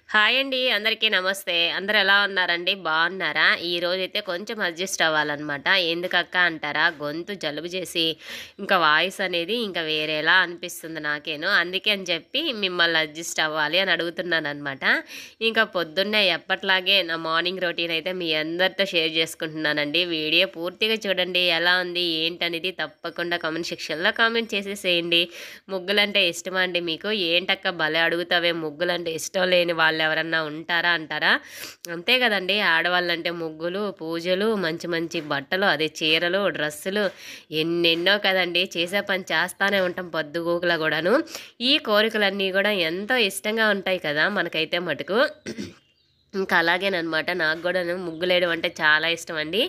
Hi అండి. అందరికీ నమస్తే. అందరూ ఎలా ఉన్నారండి? బాగున్నారా? ఈరోజైతే కొంచెం అడ్జస్ట్ అవ్వాలనమాట. ఎందుకక్క అంటారా? గొంతు జలుబు చేసి ఇంకా వాయిస్ అనేది ఇంకా వేరేలా అనిపిస్తుంది నాకేను. అందుకే అని చెప్పి మిమ్మల్ని అడ్జస్ట్ అవ్వాలి అని అడుగుతున్నాననమాట. ఇంకా పొద్దున్నే ఎప్పట్లాగే నా మార్నింగ్ రొటీన్ అయితే మీ అందరితో షేర్ చేసుకుంటున్నానండి. వీడియో పూర్తిగా చూడండి. ఎలా ఉంది ఏంటనేది తప్పకుండా కామెంట్ సెక్షన్‌లో కామెంట్ చేసేసేయండి. ముగ్గులంటే ఇష్టమా అండి మీకు? ఏంటక్క భలే అడుగుతావే, ముగ్గులంటే ఇష్టం లేని వాళ్ళెవరన్నా ఉంటారా అంటారా? అంతే గదండీ! ఆడవాళ్ళంటే ముగ్గులు, పూజలు, మంచి మంచి బట్టలు, అదే చీరలు, డ్రెస్సులు ఎన్నెన్నో కదండీ! చేసే పని చేస్తానే ఉంటాం పొద్దుగూకులా గూడాను. ఈ కోరికలన్నీ గూడా ఎంతో ఇష్టంగా ఉంటాయి కదా! మనకైతే మటుకు. ఇంకా అలాగేననమాట. నాకు గూడాను ముగ్గులేయడం అంటే చాలా ఇష్టమండి.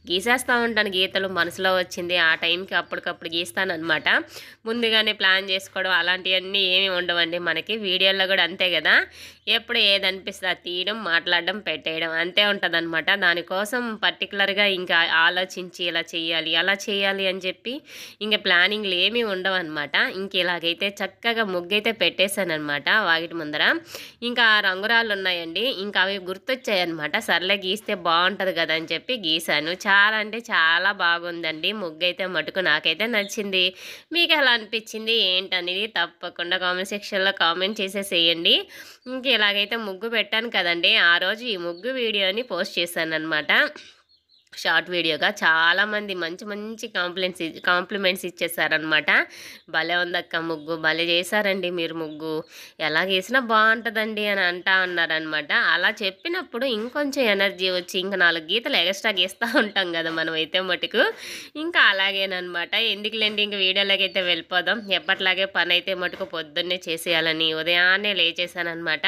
గీసేస్తా ఉంటాను గీతలు మనసులో వచ్చింది. ఆ టైంకి అప్పటికప్పుడు గీస్తాననమాట. ముందుగానే ప్లాన్ చేసుకోవడం అలాంటియన్నీ ఏమి ఉండవండి మనకి. వీడియోల్లో గూడా అంతే గదా! ఎప్పుడు ఏదనిపిస్తే అది తీయడం, మాట్లాడడం, పెట్టేయడం అంతే ఉంటదనమాట. దానికోసం పర్టిక్యులర్‌గా ఇంకా ఆలోచించి ఇలా చెయ్యాలి, అలా చేయాలి అని చెప్పి ఇంక ప్లానింగ్‌లు ఏమీ ఉండవనమాట. ఇంక ఇలాగైతే చక్కగా ముగ్గైతే పెట్టేశాననమాట వాకిటి ముందర. ఇంకా రంగురాళ్ళున్నాయండి. ఇంకా అవి గుర్తొచ్చాయన్నమాట. సర్లే గీస్తే బావుంటది గదా అని చెప్పి గీశాను. చాలా అంటే చాలా బాగుందండి. ముగ్గైతే మటుకు నాకైతే నచ్చింది. మీకెలా అనిపిచ్చింది ఏంటనేది తప్పకుండా కామెంట్ సెక్షన్‌లో కామెంట్ చేసేసేయండి. ఇంక ఇలాగైతే ముగ్గు పెట్టాను కదండీ! ఆ రోజు ఈ ముగ్గు వీడియోని పోస్ట్ చేశాననమాట. షార్ట్ వీడియోగా చాలామంది మంచి మంచి కాంప్లిమెంట్స్ ఇచ్చేసారనమాట. భలే ఉందక్క ముగ్గు, భలే చేశారండి మీరు ముగ్గు, ఎలా గీసినా బాగుంటుందండి అని అంటా ఉన్నారనమాట. అలా చెప్పినప్పుడు ఇంకొంచెం ఎనర్జీ వచ్చి ఇంకా 4 గీతలు ఎక్స్ట్రా గీస్తూ ఉంటాం కదా మనం అయితే మటుకు. ఇంకా అలాగేనమాట. ఎందుకులేండి ఇంక వీడియోలోకి అయితే వెళ్ళిపోదాం. ఎప్పట్లాగే పని అయితే మటుకు పొద్దున్నే చేసేయాలని ఉదయాన్నే లేచేసానమాట.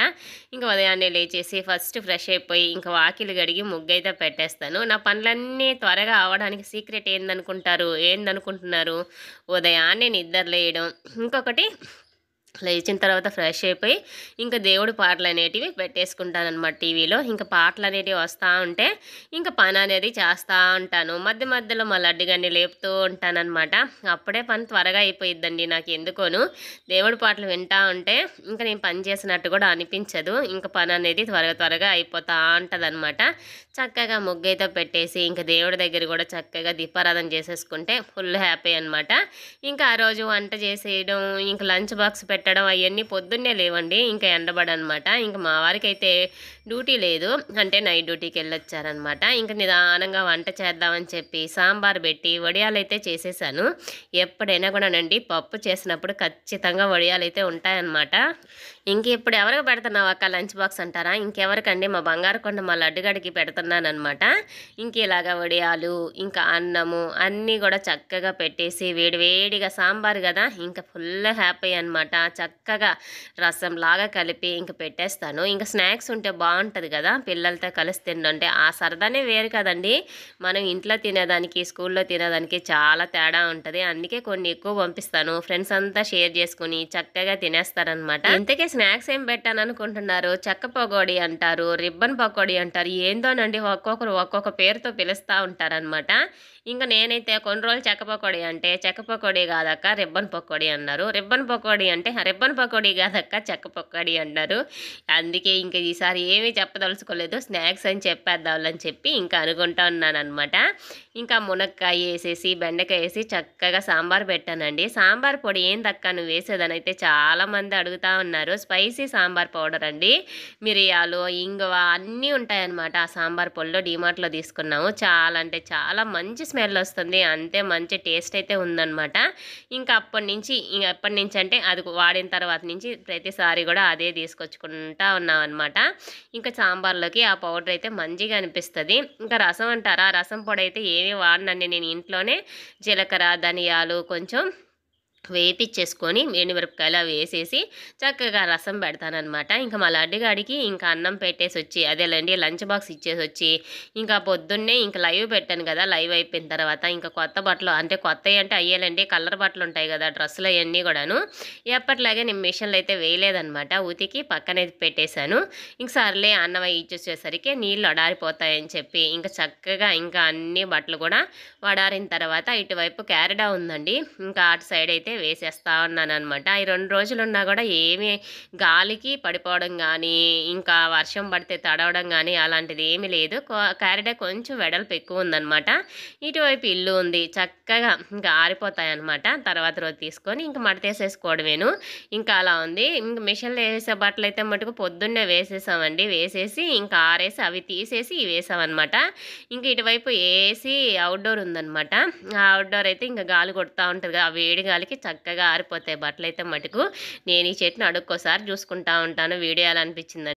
ఇంకా ఉదయాన్నే లేచేసి ఫస్ట్ ఫ్రెష్ అయిపోయి ఇంకా వాకిలి గడిగి ముగ్గైతే పెట్టేస్తాను. నా పనులన్నీ త్వరగా అవ్వడానికి సీక్రెట్ ఏందనుకుంటున్నారు? ఉదయాన్నే నిద్ర లేయడం. ఇంకొకటి లేచిన తర్వాత ఫ్రెష్ అయిపోయి ఇంకా దేవుడి పాటలనేటివి పెట్టేసుకుంటాననమాట టీవీలో. ఇంకా పాటలనేటివి వస్తా ఉంటే ఇంకా పని అనేది చేస్తా ఉంటాను. మధ్య మధ్యలో మా లడ్డుగాన్ని లేపుతూ ఉంటాననమాట. అప్పుడే పని త్వరగా అయిపోయిద్దండి నాకెందుకోను. దేవుడి పాటలు వింటా ఉంటే ఇంకా నేను పని చేసినట్టు కూడా అనిపించదు. ఇంకా పని అనేది త్వరగా అయిపోతా ఉంటదనమాట. చక్కగా ముగ్గైతే పెట్టేసి ఇంకా దేవుడి దగ్గర కూడా చక్కగా దీపారాధన చేసేసుకుంటే ఫుల్ హ్యాపీ అనమాట. ఇంకా ఆ రోజు వంట చేసేయడం, ఇంకా లంచ్ బాక్స్ పెట్టడం అయన్నీ పొద్దున్నే లేవండి. ఇంకా ఎండబడనమాట. ఇంక మా వారికైతే డ్యూటీ లేదు. అంటే నైట్ డ్యూటీకెళ్ళొచ్చారనమాట. ఇంక నిదానంగా వంట చేద్దామని చెప్పి సాంబార్ పెట్టి వడియాలైతే చేసేసాను. ఎప్పుడైనా కూడానండి పప్పు చేసినప్పుడు ఖచ్చితంగా వడియాలైతే ఉంటాయన్నమాట. ఇంక ఇప్పుడు ఎవరికి పెడుతున్నావక్క లంచ్ బాక్స్ అంటారా? ఇంకెవరికండి, మా బంగారు కొండ మా లడ్డుగాడికి పెడుతున్నాననమాట. ఇంక ఇలాగా వడియాలు, ఇంకా అన్నము అన్నీ కూడా చక్కగా పెట్టేసి వేడివేడిగా సాంబార్ కదా ఇంకా ఫుల్ హ్యాపీ అనమాట. చక్కగా రసంలాగా కలిపి ఇంక పెట్టేస్తాను. ఇంకా స్నాక్స్ ఉంటే బాగుంటుంది కదా పిల్లలతో కలిసి తింటుంటే ఆ సరదానే వేరు కదండి. మనం ఇంట్లో తినేదానికి స్కూల్లో తినేదానికి చాలా తేడా ఉంటుంది. అందుకే కొన్ని ఎక్కువ పంపిస్తాను. ఫ్రెండ్స్ అంతా షేర్ చేసుకుని చక్కగా తినేస్తారనమాట. ఇంతకీ స్నాక్స్ ఏం పెట్టాను అనుకుంటున్నారు? చెక్క పకోడీ అంటారు, రిబ్బన్ పకోడీ అంటారు, ఏందోనండి ఒక్కొక్కరు ఒక్కొక్క పేరుతో పిలుస్తూ ఉంటారనమాట. ఇంక నేనైతే కొన్ని రోజులు చెక్క పకోడీ అంటే, చెక్క పకోడీ కాదక్క రిబ్బన్ పకోడీ అన్నారు. రిబ్బన్ పకోడీ అంటే, రిబ్బన్ పకోడీ కాదక్క చెక్క పకోడీ అన్నారు. అందుకే ఇంక ఈసారి ఏమీ చెప్పదలుచుకోలేదు. స్నాక్స్ అని చెప్పేద్దామని చెప్పి ఇంకా అనుకుంటా ఉన్నాననమాట. ఇంకా మునక్కాయ వేసేసి, బెండకాయ వేసి చక్కగా సాంబార్ పెట్టానండి. సాంబార్ పొడి ఏందక్క నువ్వు వేసేదనైతే చాలామంది అడుగుతూ ఉన్నారు. స్పైసీ సాంబార్ పౌడర్ అండి. మిరియాలు, ఇంగువ అన్నీ ఉంటాయన్నమాట. ఆ సాంబార్ పొడిలో డీమార్ట్‌లో తీసుకున్నాము. చాలా అంటే చాలా మంచి స్మెల్ వస్తుంది. అంతే మంచి టేస్ట్ అయితే ఉందన్నమాట. ఇంకా ఎప్పటినుంచి అంటే అది వాడిన తర్వాత నుంచి ప్రతిసారి కూడా అదే తీసుకొచ్చుకుంటా ఉన్నామన్నమాట. ఇంకా సాంబార్‌లోకి ఆ పౌడర్ అయితే మంచిగా అనిపిస్తది. ఇంకా రసం అంటారా? రసం పొడి అయితే ఏమీ వాడనండి నేను ఇంట్లోనే జీలకర్ర, ధనియాలు కొంచెం వేపిచ్చేసుకొని ఎండుమిరపకాయలు అవి వేసేసి చక్కగా రసం పెడతాననమాట. ఇంకా మా లడ్డుగాడికి ఇంకా అన్నం పెట్టేసొచ్చి అదేలేండి లంచ్ బాక్స్ ఇచ్చేసొచ్చి ఇంకా పొద్దున్నే ఇంక లైవ్ పెట్టాను కదా! లైవ్ అయిపోయిన తర్వాత ఇంకా కొత్త బట్టలు అంటే కొత్తయి అంటే అయ్యేలేండి కలర్ బట్టలుంటాయి కదా! డ్రెస్సులు అయన్నీ గూడాను ఎప్పటిలాగే నేను మిషన్‌లో అయితే వేయలేదనమాట. ఉతికి పక్కనే పెట్టేశాను. ఇంక సర్లే అన్నం అయి ఇచ్చేసేసరికి నీళ్ళు అడారిపోతాయని చెప్పి ఇంక చక్కగా ఇంకా అన్ని బట్టలు కూడా వడారిన తర్వాత ఇటువైపు క్యారిడా ఉందండి. ఇంకా అటు సైడ్ అయితే వేసేస్తా ఉన్నాననమాట. ఈ 2 రోజులున్నా గూడా ఏమీ గాలికి పడిపోవడం గానీ, ఇంకా వర్షం పడితే తడవడం గానీ అలాంటిదేమీ లేదు. కారిడార్ కొంచెం వెడల్పు ఎక్కువుందనమాట. ఇటువైపు ఇల్లు ఉంది. చక్కగా ఇంకా ఆరిపోతాయనమాట. తర్వాత రోజు తీసుకొని ఇంక మడతేసేసుకోవడమేను. ఇంకా అలా ఉంది. ఇంక మిషన్‌లో ఏసే బట్టలైతే మటుకు పొద్దున్నే వేసేసామండి. వేసేసి ఇంకా ఆరేసి అవి తీసేసి ఇవేసామనమాట. ఇంక ఇటువైపు ఏసీ అవుట్‌డోర్ ఉందనమాట. ఆ అవుట్‌డోర్ అయితే ఇంక గాలి కొడతా ఉంటది కదా! ఆ వేడి గాలికి చక్కగా ఆరిపోతాయి బట్టలైతే మటుకు. నేను ఈ చెట్టుని అడుక్కోసారి చూసుకుంటా ఉంటాను. వీడియో ఎలా అనిపించిందని.